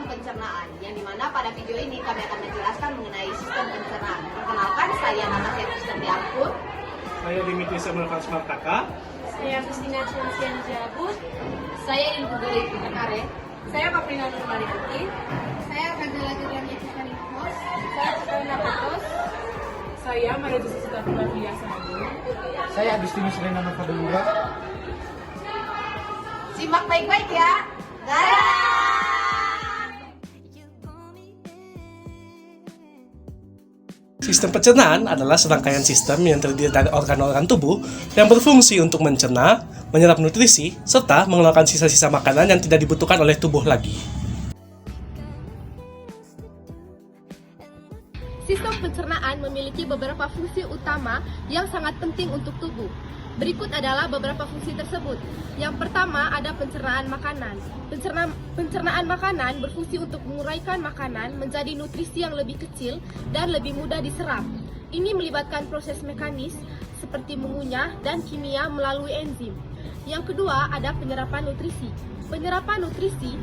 sistem pencernaan, yang dimana pada video ini kami akan menjelaskan mengenai sistem pencernaan. Perkenalkan, saya nama saya Kristen Diangkut. Saya Dimitri Samuel Martaka. Saya Kristina Celsian Jabut. Saya Ilmu Geli Kare. Saya Kaprina Nurmalianti. Saya Kandela Gerlani Tifanikos. Saya Kaprina Petos. Saya Maria Jessica Tulandia Sandu. Saya Agustinus Renana Fadulura. Simak baik-baik ya. Dadah! Sistem pencernaan adalah serangkaian sistem yang terdiri dari organ-organ tubuh yang berfungsi untuk mencerna, menyerap nutrisi, serta mengeluarkan sisa-sisa makanan yang tidak dibutuhkan oleh tubuh lagi. Sistem pencernaan memiliki beberapa fungsi utama yang sangat penting untuk tubuh. Berikut adalah beberapa fungsi tersebut. Yang pertama ada pencernaan makanan. Pencernaan makanan berfungsi untuk menguraikan makanan menjadi nutrisi yang lebih kecil dan lebih mudah diserap. Ini melibatkan proses mekanis seperti mengunyah dan kimia melalui enzim. Yang kedua ada penyerapan nutrisi. Penyerapan nutrisi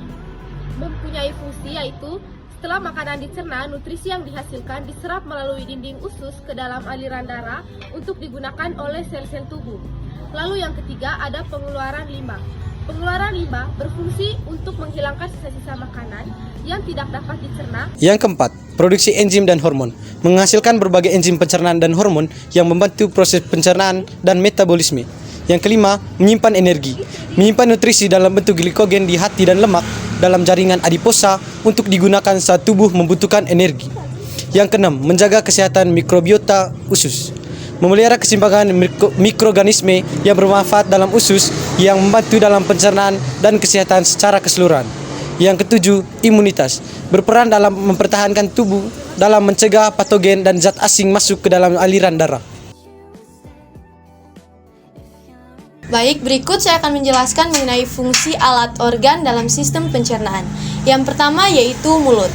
mempunyai fungsi yaitu setelah makanan dicerna, nutrisi yang dihasilkan diserap melalui dinding usus ke dalam aliran darah untuk digunakan oleh sel-sel tubuh. Lalu yang ketiga ada pengeluaran limbah. Pengeluaran limbah berfungsi untuk menghilangkan sisa-sisa makanan yang tidak dapat dicerna. Yang keempat, produksi enzim dan hormon. Menghasilkan berbagai enzim pencernaan dan hormon yang membantu proses pencernaan dan metabolisme. Yang kelima, menyimpan energi. Menyimpan nutrisi dalam bentuk glikogen di hati dan lemak dalam jaringan adiposa untuk digunakan saat tubuh membutuhkan energi. Yang keenam, menjaga kesehatan mikrobiota usus. Memelihara keseimbangan mikroorganisme yang bermanfaat dalam usus yang membantu dalam pencernaan dan kesehatan secara keseluruhan. Yang ketujuh, imunitas. Berperan dalam mempertahankan tubuh dalam mencegah patogen dan zat asing masuk ke dalam aliran darah. Baik, berikut saya akan menjelaskan mengenai fungsi alat organ dalam sistem pencernaan. Yang pertama yaitu mulut.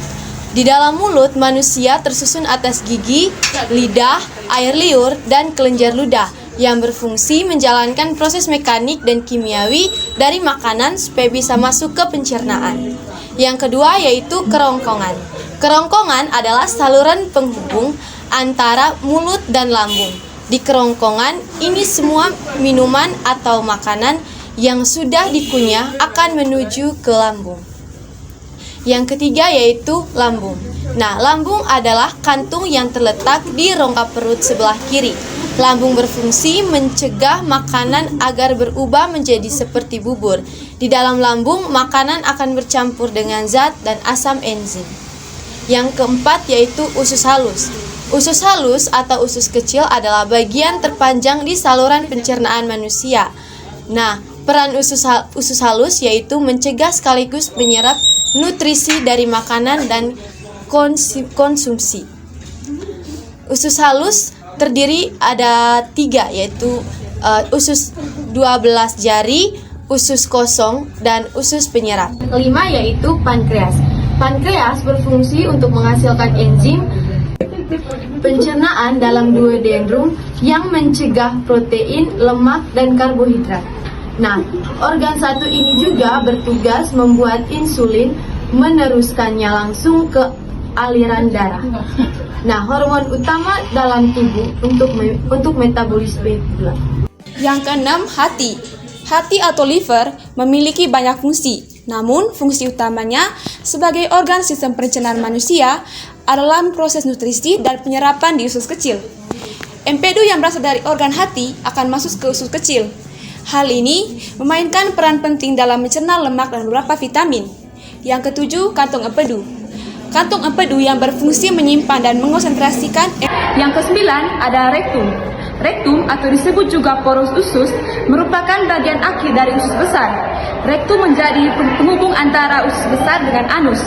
Di dalam mulut, manusia tersusun atas gigi, lidah, air liur, dan kelenjar ludah yang berfungsi menjalankan proses mekanik dan kimiawi dari makanan supaya bisa masuk ke pencernaan. Yang kedua yaitu kerongkongan. Kerongkongan adalah saluran penghubung antara mulut dan lambung. Di kerongkongan, ini semua minuman atau makanan yang sudah dikunyah akan menuju ke lambung. Yang ketiga yaitu lambung. Nah, lambung adalah kantung yang terletak di rongga perut sebelah kiri. Lambung berfungsi mencegah makanan agar berubah menjadi seperti bubur. Di dalam lambung, makanan akan bercampur dengan zat dan asam enzim. Yang keempat yaitu usus halus. Usus halus atau usus kecil adalah bagian terpanjang di saluran pencernaan manusia. Nah, peran usus halus yaitu mencegah sekaligus menyerap nutrisi dari makanan dan konsumsi. Usus halus terdiri ada 3 yaitu usus 12 jari, usus kosong, dan usus penyerap. Kelima yaitu pankreas. Pankreas berfungsi untuk menghasilkan enzim pencernaan dalam duodenum yang mencegah protein, lemak, dan karbohidrat. Nah, organ satu ini juga bertugas membuat insulin, meneruskannya langsung ke aliran darah. Nah, hormon utama dalam tubuh untuk metabolisme gula. Yang keenam, hati. Hati atau liver memiliki banyak fungsi. Namun, fungsi utamanya sebagai organ sistem pencernaan manusia adalah proses nutrisi dan penyerapan di usus kecil. Empedu yang berasal dari organ hati akan masuk ke usus kecil. Hal ini memainkan peran penting dalam mencerna lemak dan beberapa vitamin. Yang ketujuh, kantung empedu. Kantung empedu yang berfungsi menyimpan dan mengonsentrasikan. Yang kesembilan ada rektum. Rektum atau disebut juga poros usus merupakan bagian akhir dari usus besar. Rektum menjadi penghubung antara usus besar dengan anus.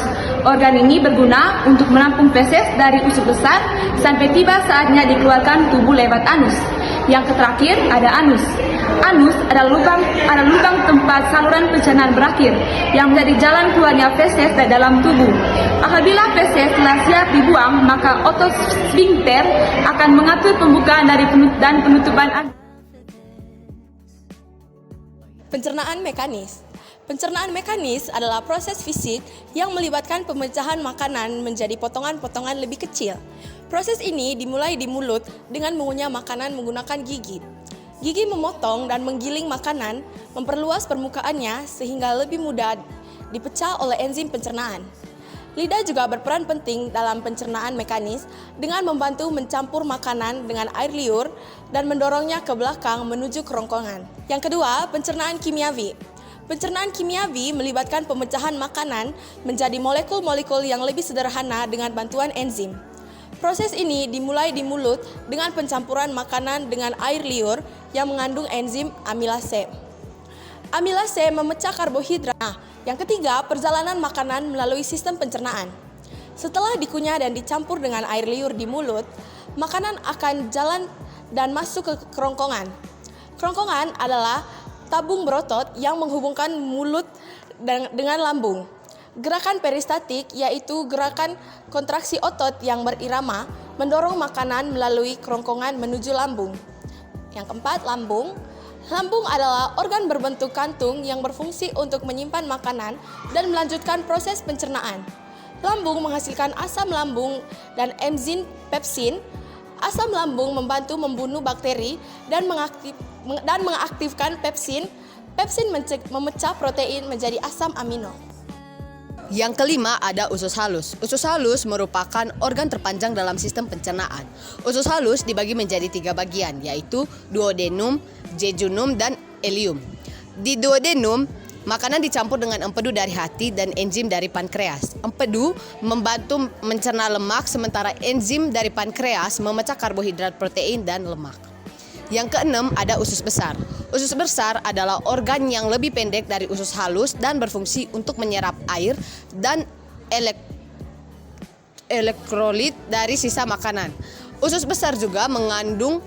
Organ ini berguna untuk menampung feses dari usus besar sampai tiba saatnya dikeluarkan tubuh lewat anus. Yang terakhir ada anus. Anus adalah lubang tempat saluran pencernaan berakhir yang menjadi jalan keluarnya feses dari dalam tubuh. Apabila feses telah siap dibuang, maka otot sphincter akan mengatur pembukaan dan penutupan. Pencernaan mekanis. Pencernaan mekanis adalah proses fisik yang melibatkan pemecahan makanan menjadi potongan-potongan lebih kecil. Proses ini dimulai di mulut dengan mengunyah makanan menggunakan gigi. Gigi memotong dan menggiling makanan, memperluas permukaannya sehingga lebih mudah dipecah oleh enzim pencernaan. Lidah juga berperan penting dalam pencernaan mekanis dengan membantu mencampur makanan dengan air liur dan mendorongnya ke belakang menuju kerongkongan. Yang kedua, pencernaan kimiawi. Pencernaan kimiawi melibatkan pemecahan makanan menjadi molekul-molekul yang lebih sederhana dengan bantuan enzim. Proses ini dimulai di mulut dengan pencampuran makanan dengan air liur yang mengandung enzim amilase. Amilase memecah karbohidrat. Yang ketiga, perjalanan makanan melalui sistem pencernaan. Setelah dikunyah dan dicampur dengan air liur di mulut, makanan akan jalan dan masuk ke kerongkongan. Kerongkongan adalah tabung berotot yang menghubungkan mulut dengan lambung. Gerakan peristatik yaitu gerakan kontraksi otot yang berirama mendorong makanan melalui kerongkongan menuju lambung. Yang keempat, lambung. Lambung adalah organ berbentuk kantung yang berfungsi untuk menyimpan makanan dan melanjutkan proses pencernaan. Lambung menghasilkan asam lambung dan enzim pepsin. Asam lambung membantu membunuh bakteri dan mengaktifkan pepsin. Pepsin memecah protein menjadi asam amino. Yang kelima ada usus halus. Usus halus merupakan organ terpanjang dalam sistem pencernaan. Usus halus dibagi menjadi 3 bagian, yaitu duodenum, jejunum, dan ileum. Di duodenum, makanan dicampur dengan empedu dari hati dan enzim dari pankreas. Empedu membantu mencerna lemak, sementara enzim dari pankreas memecah karbohidrat, protein, dan lemak. Yang keenam ada usus besar. Usus besar adalah organ yang lebih pendek dari usus halus dan berfungsi untuk menyerap air dan elektrolit dari sisa makanan. Usus besar juga mengandung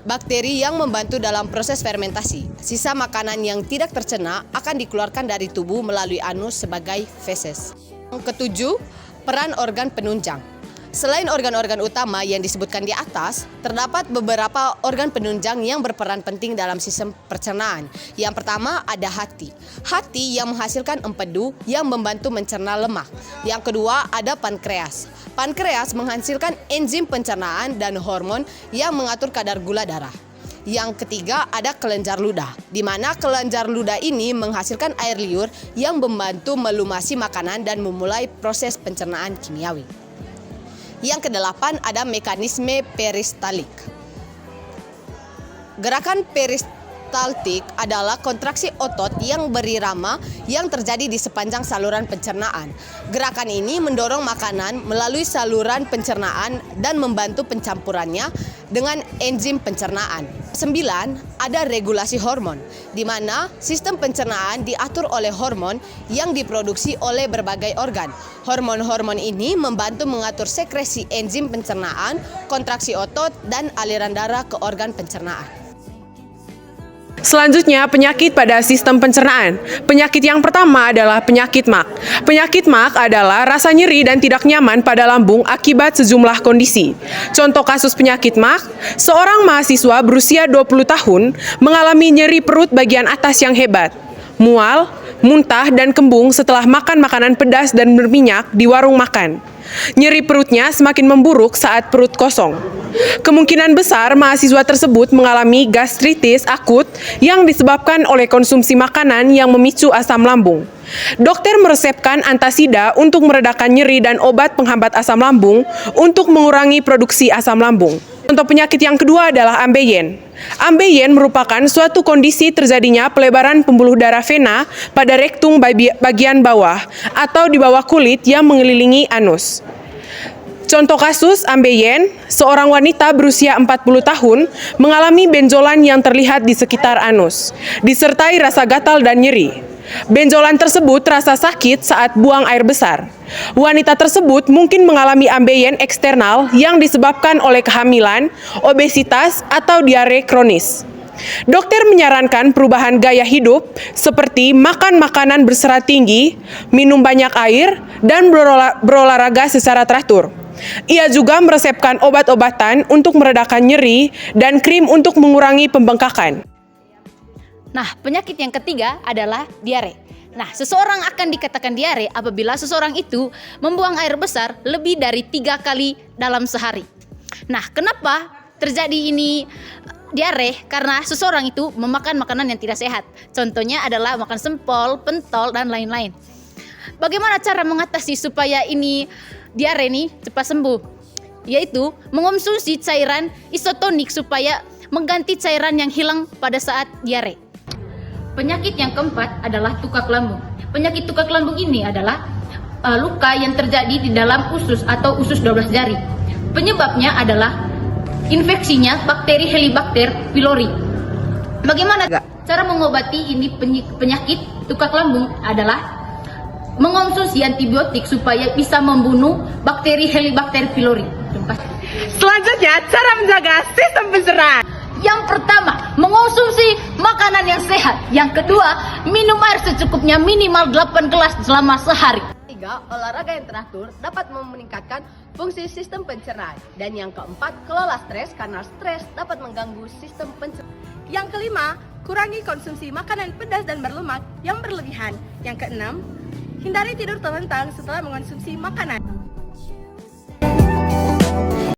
bakteri yang membantu dalam proses fermentasi. Sisa makanan yang tidak tercerna akan dikeluarkan dari tubuh melalui anus sebagai feses. Yang ketujuh, peran organ penunjang. Selain organ-organ utama yang disebutkan di atas, terdapat beberapa organ penunjang yang berperan penting dalam sistem pencernaan. Yang pertama ada hati. Hati yang menghasilkan empedu yang membantu mencerna lemak. Yang kedua ada pankreas. Pankreas menghasilkan enzim pencernaan dan hormon yang mengatur kadar gula darah. Yang ketiga ada kelenjar ludah, di mana kelenjar ludah ini menghasilkan air liur yang membantu melumasi makanan dan memulai proses pencernaan kimiawi. Yang kedelapan ada mekanisme peristaltik. Gerakan peristaltik adalah kontraksi otot yang berirama yang terjadi di sepanjang saluran pencernaan. Gerakan ini mendorong makanan melalui saluran pencernaan dan membantu pencampurannya dengan enzim pencernaan. 9. Ada regulasi hormon, di mana sistem pencernaan diatur oleh hormon yang diproduksi oleh berbagai organ. Hormon-hormon ini membantu mengatur sekresi enzim pencernaan, kontraksi otot, dan aliran darah ke organ pencernaan. Selanjutnya, penyakit pada sistem pencernaan. Penyakit yang pertama adalah penyakit MAC. Penyakit MAC adalah rasa nyeri dan tidak nyaman pada lambung akibat sejumlah kondisi. Contoh kasus penyakit MAC, seorang mahasiswa berusia 20 tahun mengalami nyeri perut bagian atas yang hebat, mual, muntah, dan kembung setelah makan makanan pedas dan berminyak di warung makan. Nyeri perutnya semakin memburuk saat perut kosong. Kemungkinan besar mahasiswa tersebut mengalami gastritis akut yang disebabkan oleh konsumsi makanan yang memicu asam lambung. Dokter meresepkan antasida untuk meredakan nyeri dan obat penghambat asam lambung untuk mengurangi produksi asam lambung. Contoh penyakit yang kedua adalah ambeien. Ambeien merupakan suatu kondisi terjadinya pelebaran pembuluh darah vena pada rektum bagian bawah atau di bawah kulit yang mengelilingi anus. Contoh kasus ambeien, seorang wanita berusia 40 tahun mengalami benjolan yang terlihat di sekitar anus, disertai rasa gatal dan nyeri. Benjolan tersebut terasa sakit saat buang air besar. Wanita tersebut mungkin mengalami ambeien eksternal yang disebabkan oleh kehamilan, obesitas, atau diare kronis. Dokter menyarankan perubahan gaya hidup seperti makan makanan berserat tinggi, minum banyak air, dan berolahraga secara teratur. Ia juga meresepkan obat-obatan untuk meredakan nyeri dan krim untuk mengurangi pembengkakan. Nah, penyakit yang ketiga adalah diare. Nah, seseorang akan dikatakan diare apabila seseorang itu membuang air besar lebih dari 3 kali dalam sehari. Nah, kenapa terjadi ini diare? Karena seseorang itu memakan makanan yang tidak sehat. Contohnya adalah makan sempol, pentol, dan lain-lain. Bagaimana cara mengatasi supaya ini diare ini cepat sembuh? Yaitu mengonsumsi cairan isotonik supaya mengganti cairan yang hilang pada saat diare. Penyakit yang keempat adalah tukak lambung. Penyakit tukak lambung ini adalah luka yang terjadi di dalam usus atau usus 12 jari. Penyebabnya adalah infeksinya bakteri Helicobacter pylori. Bagaimana cara mengobati ini penyakit tukak lambung adalah mengonsumsi antibiotik supaya bisa membunuh bakteri Helicobacter pylori. Selanjutnya, cara menjaga sistem pencernaan. Yang pertama, mengonsumsi makanan yang sehat. Yang kedua, minum air secukupnya minimal 8 gelas selama sehari. Ketiga, olahraga yang teratur dapat meningkatkan fungsi sistem pencernaan. Dan yang keempat, kelola stres karena stres dapat mengganggu sistem pencernaan. Yang kelima, kurangi konsumsi makanan pedas dan berlemak yang berlebihan. Yang keenam, hindari tidur terlentang setelah mengonsumsi makanan.